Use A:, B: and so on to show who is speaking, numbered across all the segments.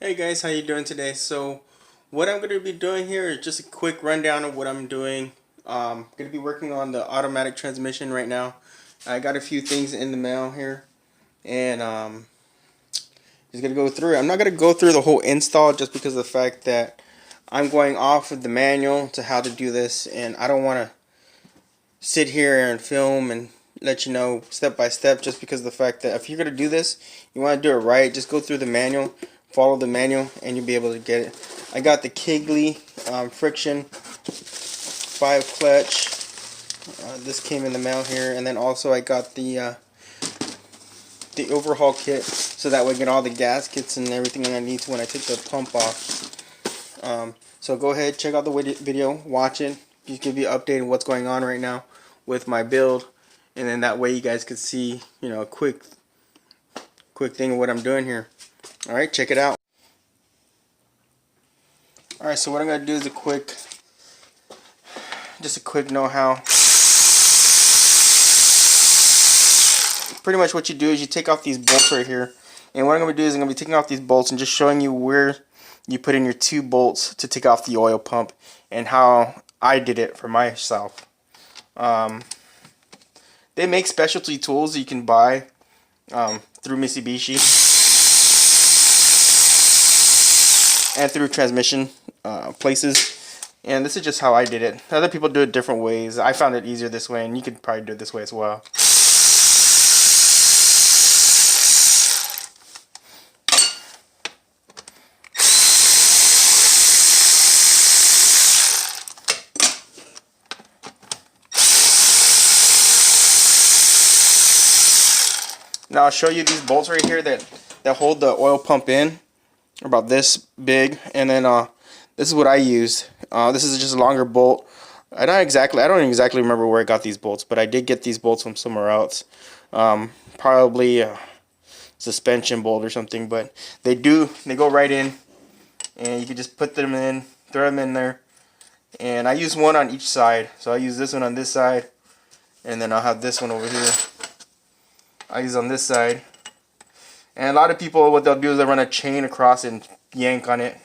A: Hey guys, how you doing today? So what I'm going to be doing here is just a quick rundown of what I'm doing. Going to be working on the automatic transmission right now. I got a few things in the mail here, and just going to go through it. I'm not going to go through the whole install just because of the fact that I'm going off of the manual to how to do this, and I don't want to sit here and film and let you know step by step, just because of the fact that if you're going to do this, you want to do it right. Just go through the manual, follow the manual, and you'll be able to get it. I got the Kigley friction 5 clutch. This came in the mail here, and then also I got the overhaul kit, so that way I get all the gaskets and everything I need to when I take the pump off. So go ahead, check out the video, watch it, just give you an update on what's going on right now with my build, and then that way you guys can see, you know, a quick thing of what I'm doing here. Alright, check it out. Alright, so what I'm going to do is just a quick know-how. Pretty much what you do is you take off these bolts right here, and what I'm going to do is I'm going to be taking off these bolts and just showing you where you put in your 2 bolts to take off the oil pump and how I did it for myself. They make specialty tools that you can buy through Mitsubishi and through transmission places, and this is just how I did it. Other people do it different ways. I found it easier this way, and you could probably do it this way as well. Now I'll show you these bolts right here that hold the oil pump in, about this big, and then this is what I used. This is just a longer bolt. I don't exactly remember where I got these bolts, but I did get these bolts from somewhere else. Probably a suspension bolt or something, but they go right in, and you can just put them in, throw them in there. And I use one on each side, so I use this one on this side, and then I'll have this one over here I use on this side. And a lot of people, what they'll do is they'll run a chain across and yank on it,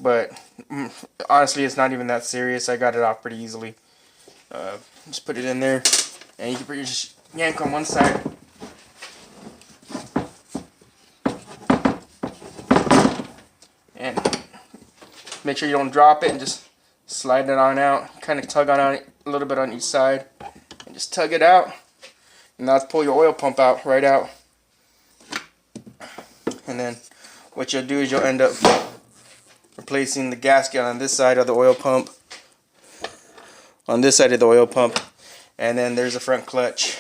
A: but honestly it's not even that serious. I got it off pretty easily. Just put it in there, and you can just yank on one side, and make sure you don't drop it, and just slide it on out. Kind of tug on it a little bit on each side, and just tug it out. And now pull your oil pump out, right out. And then what you'll do is you'll end up replacing the gasket on this side of the oil pump. On this side of the oil pump. And then there's a front clutch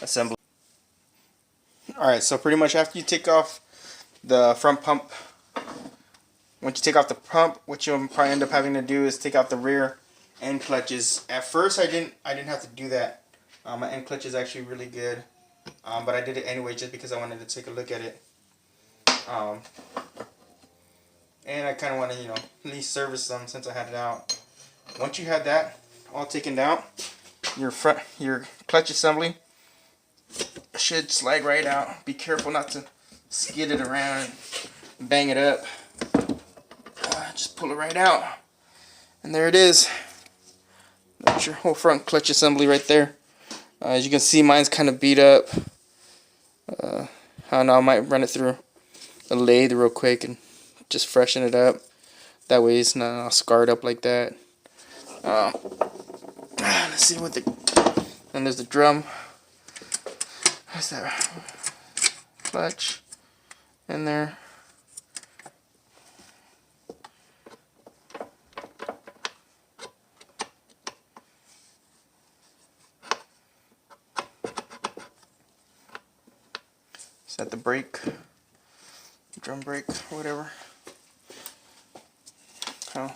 A: assembly. Alright, so pretty much after you take off the front pump, once you take off the pump, what you'll probably end up having to do is take out the rear end clutches. At first I didn't have to do that. My end clutch is actually really good, but I did it anyway just because I wanted to take a look at it. And I kind of want to, at least service them since I had it out. Once you have that all taken out, your clutch assembly should slide right out. Be careful not to skid it around and bang it up. Just pull it right out, and there it is. That's your whole front clutch assembly right there. As you can see, mine's kind of beat up. I don't know, I might run it through a lathe real quick and just freshen it up. That way it's not all scarred up like that. Let's see what then there's the drum. What's that? Clutch in there. Set the brake, drum brake, or whatever. So,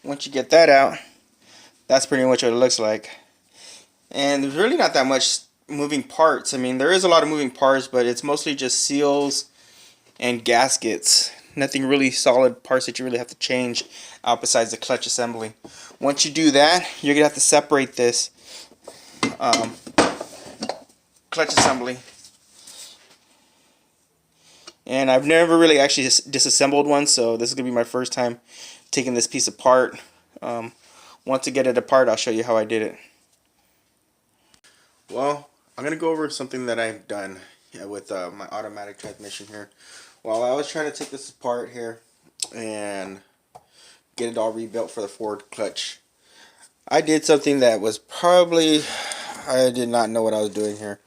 A: once you get that out, that's pretty much what it looks like. And there's really not that much moving parts. I mean, there is a lot of moving parts, but it's mostly just seals and gaskets. Nothing really solid parts that you really have to change out besides the clutch assembly. Once you do that, you're going to have to separate this clutch assembly And I've never really actually disassembled one, so this is gonna be my first time taking this piece apart. Once I get it apart, I'll show you how I did it. Well, I'm gonna go over something that I've done with my automatic transmission here. While I was trying to take this apart here and get it all rebuilt for the forward clutch, I did something that was probably, I did not know what I was doing here.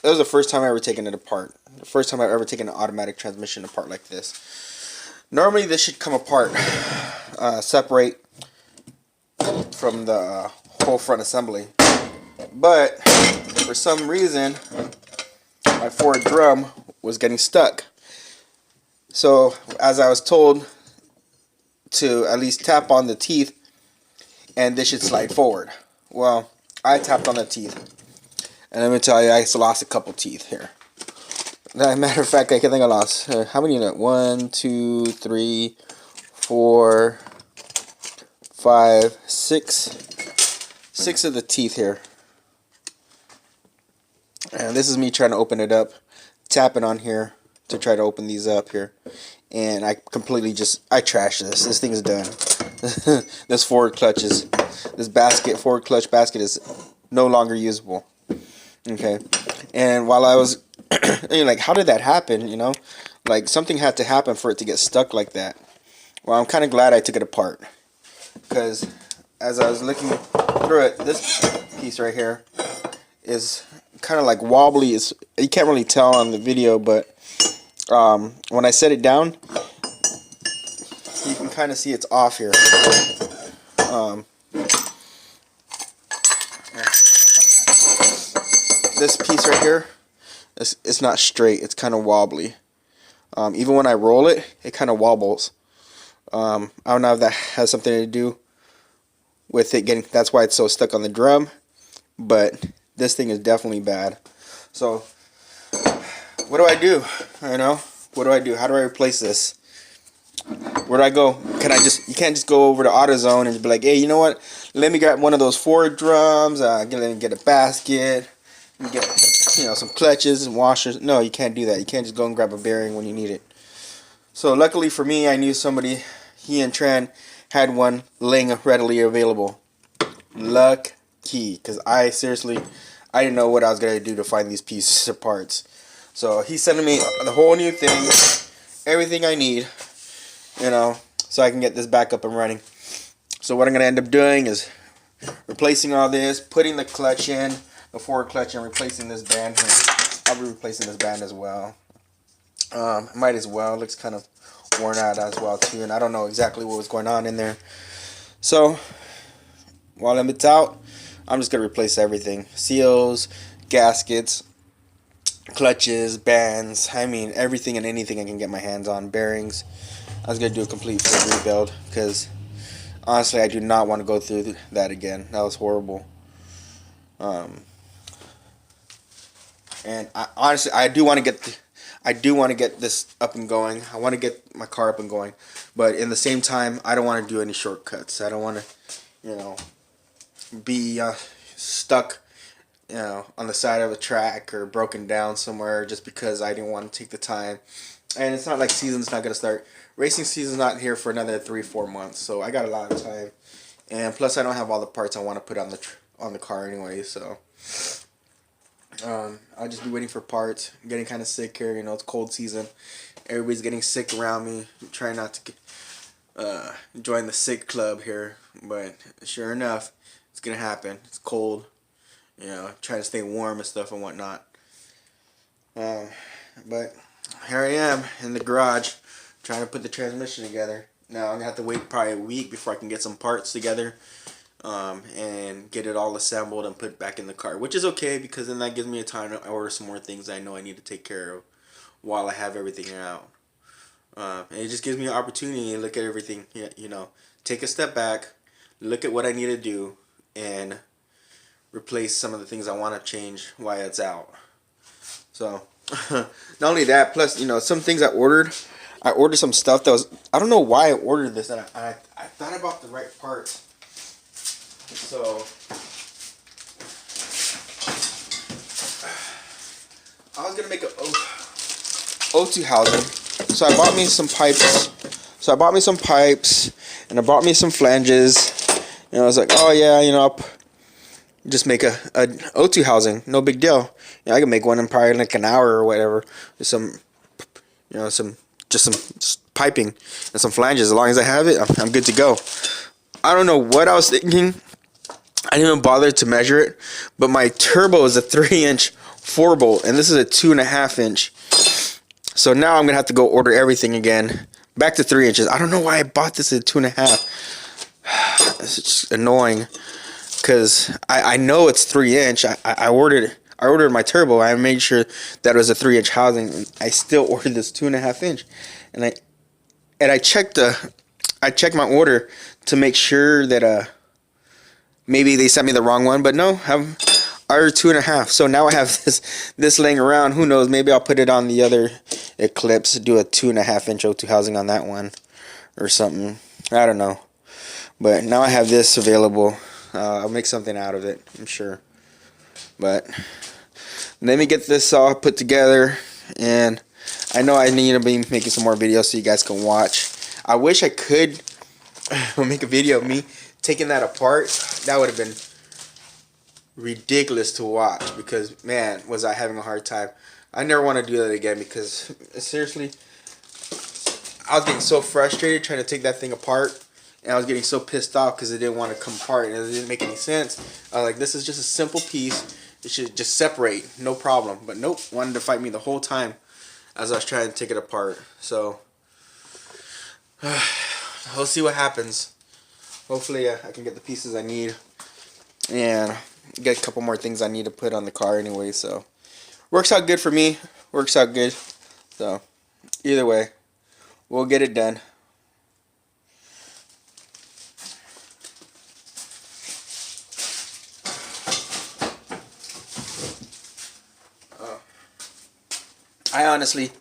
A: It was the first time I ever taken it apart. The first time I've ever taken an automatic transmission apart like this. Normally this should come apart, separate from the whole front assembly. But for some reason, my forward drum was getting stuck. So as I was told to at least tap on the teeth and this should slide forward. Well, I tapped on the teeth. And let me tell you, I lost a couple teeth here. As a matter of fact, I think I lost, how many? 1, 2, 3, 4, 5, 6. 6 of the teeth here. And this is me trying to open it up, tapping on here to try to open these up here. And I completely I trashed this. This thing is done. This forward clutch is, this basket, forward clutch basket is no longer usable. Okay. And while I was, like, how did that happen, you know? Like, something had to happen for it to get stuck like that. Well, I'm kind of glad I took it apart. Because as I was looking through it, this piece right here is kind of like wobbly. You can't really tell on the video, but when I set it down, you can kind of see it's off here. This piece right here, it's not straight. It's kind of wobbly. Even when I roll it, it kind of wobbles. I don't know if that has something to do with it getting, that's why it's so stuck on the drum, but this thing is definitely bad. So what do I do? You know, what do I do? How do I replace this? Where do I go? You can't just go over to AutoZone and be like, hey, you know what, let me grab one of those forward drums, let me get a basket, let me get, you know, some clutches and washers. No, you can't do that. You can't just go and grab a bearing when you need it. So luckily for me, I knew somebody, he and Tran had one laying readily available. Lucky, because I didn't know what I was going to do to find these pieces of parts. So he's sending me the whole new thing, everything I need, you know, so I can get this back up and running. So what I'm going to end up doing is replacing all this, putting the clutch in, the forward clutch, and replacing this band here. I'll be replacing this band as well. Might as well. It looks kind of worn out as well too, and I don't know exactly what was going on in there. So while it's out, I'm just gonna replace everything: seals, gaskets, clutches, bands. I mean, everything and anything I can get my hands on. Bearings. I was gonna do a complete full rebuild because honestly, I do not want to go through that again. That was horrible. And honestly, I do want to get this up and going. I want to get my car up and going, but in the same time, I don't want to do any shortcuts. I don't want to, you know, be stuck, you know, on the side of a track or broken down somewhere just because I didn't want to take the time. And it's not like season's not gonna start. Racing season's not here for another 3-4 months, so I got a lot of time. And plus, I don't have all the parts I want to put on the car anyway, so. I'll just be waiting for parts. I'm getting kind of sick here. You know, it's cold season. Everybody's getting sick around me. I'm trying not to join the sick club here, but sure enough, it's gonna happen. It's cold. You know, trying to stay warm and stuff and whatnot. But here I am in the garage trying to put the transmission together. Now I'm gonna have to wait probably a week before I can get some parts together. And get it all assembled and put back in the car, which is okay because then that gives me a time to order some more things I know I need to take care of while I have everything out. And it just gives me an opportunity to look at everything, you know, take a step back, look at what I need to do, and replace some of the things I want to change while it's out. So not only that, plus, you know, some things I ordered some stuff that was, I don't know why I ordered this, and I thought about the right parts. So I was gonna make a O2 housing. So I bought me some pipes. And I bought me some flanges. And I was like, oh yeah, you know, I'll just make a O2 housing. No big deal. You know, I can make one in probably like an hour or whatever. With some, you know, some piping and some flanges. As long as I have it, I'm good to go. I don't know what I was thinking. I didn't even bother to measure it. But my turbo is a 3-inch 4-bolt. And this is a 2.5-inch. So now I'm going to have to go order everything again. Back to 3 inches. I don't know why I bought this at 2.5. It's just annoying. Because I know it's 3-inch. I ordered my turbo. I made sure that it was a 3-inch housing. And I still ordered this 2.5-inch. And I checked my order to make sure that maybe they sent me the wrong one. But no, I ordered 2.5. So now I have this laying around. Who knows? Maybe I'll put it on the other Eclipse. Do a 2.5-inch O2 housing on that one or something. I don't know. But now I have this available. I'll make something out of it, I'm sure. But let me get this all put together. And I know I need to be making some more videos so you guys can watch. I wish I could make a video of me taking that apart. That would have been ridiculous to watch, because man, was I having a hard time. I never want to do that again, because seriously, I was getting so frustrated trying to take that thing apart, and I was getting so pissed off because it didn't want to come apart and it didn't make any sense. I was like, this is just a simple piece, it should just separate, no problem. But nope, wanted to fight me the whole time as I was trying to take it apart. So we'll see what happens. Hopefully I can get the pieces I need and get a couple more things I need to put on the car anyway. So works out good for me, works out good. So either way, we'll get it done. I honestly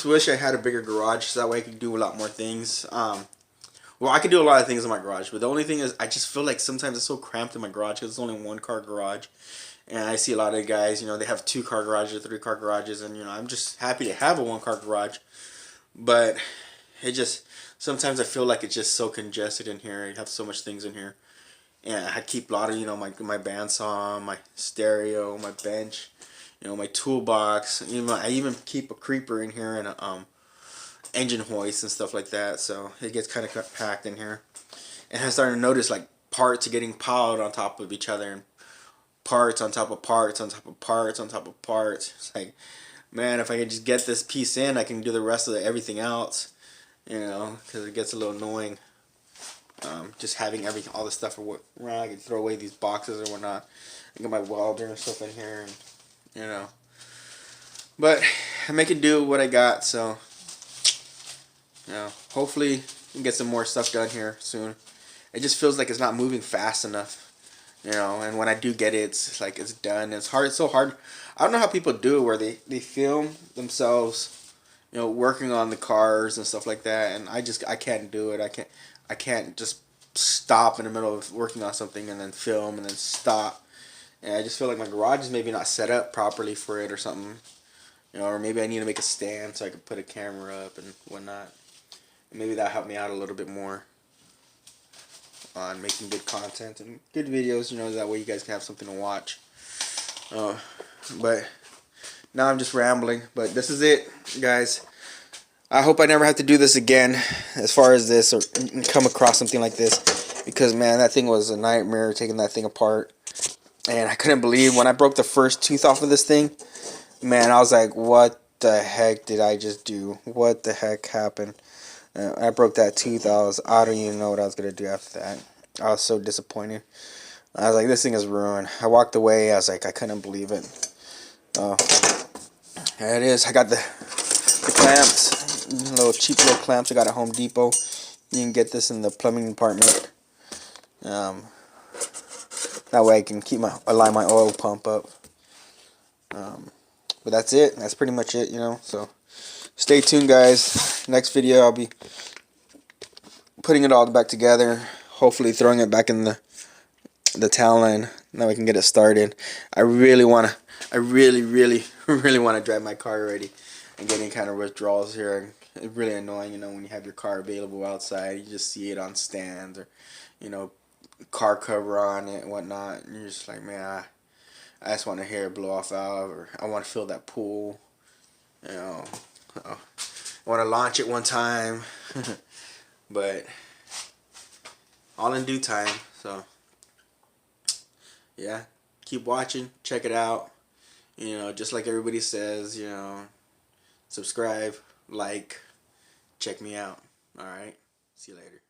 A: wish I had a bigger garage, so that way I could do a lot more things. Well, I could do a lot of things in my garage, but the only thing is I just feel like sometimes it's so cramped in my garage because it's only a 1-car garage. And I see a lot of guys, you know, they have 2-car garages, 3-car garages, and, you know, I'm just happy to have a 1-car garage. But it just, sometimes I feel like it's just so congested in here. I have so much things in here. And I keep a lot of, you know, my bandsaw, my stereo, my bench, you know, my toolbox. I even keep a creeper in here and a engine hoist and stuff like that. So it gets kind of packed in here. And I'm starting to notice like parts are getting piled on top of each other, and parts on top of parts on top of parts on top of parts. It's like, man, if I could just get this piece in, I can do the rest of everything else. You know, because it gets a little annoying. Just having all this stuff around. I can throw away these boxes or whatnot. I got my welder and stuff in here, and you know. But I'm making do with what I got, so you know, hopefully we can get some more stuff done here soon. It just feels like it's not moving fast enough, you know. And when I do get it, it's like it's done. It's hard. It's so hard. I don't know how people do it, where they film themselves, you know, working on the cars and stuff like that. And I can't do it. I can't just stop in the middle of working on something and then film and then stop. And I just feel like my garage is maybe not set up properly for it or something. You know, or maybe I need to make a stand so I can put a camera up and whatnot. And maybe that'll help me out a little bit more on making good content and good videos, you know, that way you guys can have something to watch. But now I'm just rambling. But this is it, guys. I hope I never have to do this again as far as this, or come across something like this, because man, that thing was a nightmare taking that thing apart. And I couldn't believe when I broke the first tooth off of this thing, man, I was like, what the heck did I just do? What the heck happened? I broke that tooth. I don't even know what I was going to do after that. I was so disappointed. I was like, this thing is ruined. I walked away. I was like, I couldn't believe it. There it is. I got the clamps. Cheap little clamps I got at Home Depot. You can get this in the plumbing department. That way I can align my oil pump up. But that's it. That's pretty much it, you know. So stay tuned, guys. Next video I'll be putting it all back together. Hopefully throwing it back in the talon. Now we can get it started. I really, really really want to drive my car already. I'm getting kind of withdrawals here. It's really annoying, you know, when you have your car available outside, you just see it on stands or, you know, car cover on it and whatnot, and you're just like, man, I just want to hear it blow off valve, or I want to feel that pull, you know. I want to launch it one time, but all in due time. So yeah, keep watching, check it out. You know, just like everybody says, you know, subscribe, like, check me out. All right, see you later.